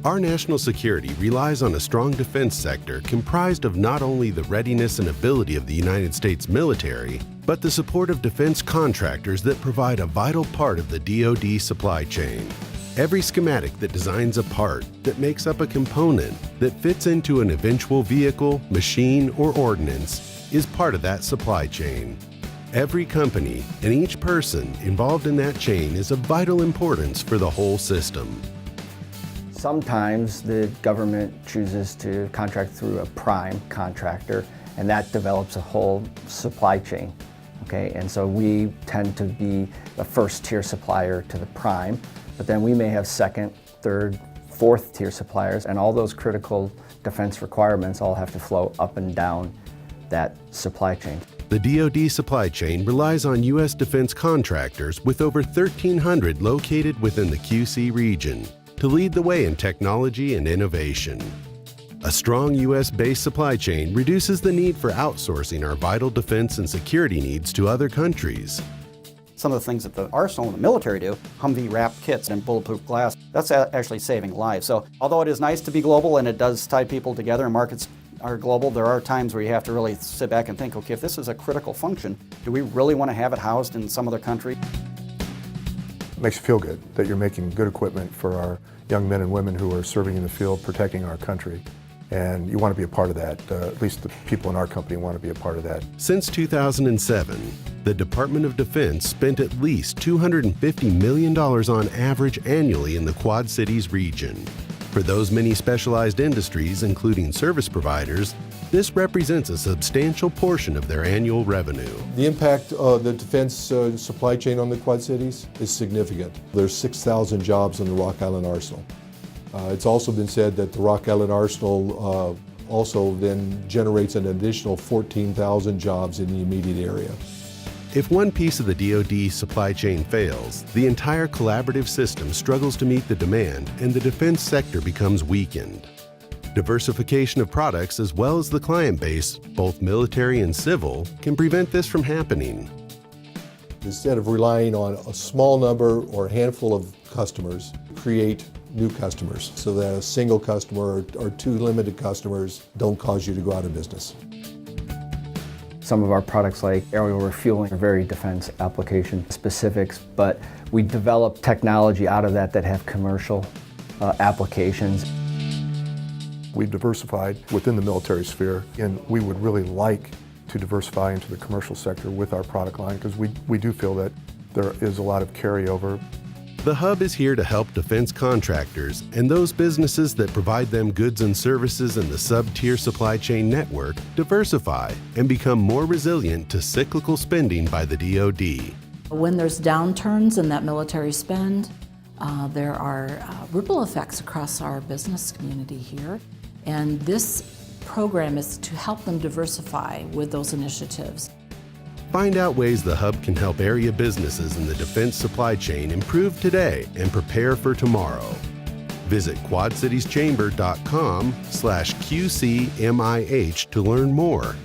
Our national security relies on a strong defense sector comprised of not only the readiness and ability of the United States military, but the support of defense contractors that provide a vital part of the DoD supply chain. Every schematic that designs a part, that makes up a component, that fits into an eventual vehicle, machine, or ordnance is part of that supply chain. Every company and each person involved in that chain is of vital importance for the whole system. Sometimes the government chooses to contract through a prime contractor, and that develops a whole supply chain. Okay, and so we tend to be the first tier supplier to the prime, but then we may have second, third, fourth tier suppliers, and all those critical defense requirements all have to flow up and down that supply chain. The DoD supply chain relies on U.S. defense contractors with over 1,300 located within the QC region to lead the way in technology and innovation. A strong U.S.-based supply chain reduces the need for outsourcing our vital defense and security needs to other countries. Some of the things that the arsenal and the military do, Humvee wrapped kits and bulletproof glass, that's actually saving lives. So although it is nice to be global and it does tie people together and markets are global, there are times where you have to really sit back and think, okay, if this is a critical function, do we really want to have it housed in some other country? It makes you feel good that you're making good equipment for our young men and women who are serving in the field, protecting our country. And you want to be a part of that. At least the people in our company want to be a part of that. Since 2007, the Department of Defense spent at least $250 million on average annually in the Quad Cities region. For those many specialized industries, including service providers, this represents a substantial portion of their annual revenue. The impact of the defense supply chain on the Quad Cities is significant. There's 6,000 jobs in the Rock Island Arsenal. It's also been said that the Rock Island Arsenal also then generates an additional 14,000 jobs in the immediate area. If one piece of the DoD supply chain fails, the entire collaborative system struggles to meet the demand and the defense sector becomes weakened. Diversification of products as well as the client base, both military and civil, can prevent this from happening. Instead of relying on a small number or a handful of customers, create new customers so that a single customer or two limited customers don't cause you to go out of business. Some of our products like aerial refueling are very defense application specifics, but we develop technology out of that have commercial applications. We've diversified within the military sphere, and we would really like to diversify into the commercial sector with our product line because we do feel that there is a lot of carryover. The Hub is here to help defense contractors and those businesses that provide them goods and services in the sub-tier supply chain network diversify and become more resilient to cyclical spending by the DoD. When there's downturns in that military spend, there are ripple effects across our business community here, and this program is to help them diversify with those initiatives. Find out ways the Hub can help area businesses in the defense supply chain improve today and prepare for tomorrow. Visit quadcitieschamber.com/QCMIH to learn more.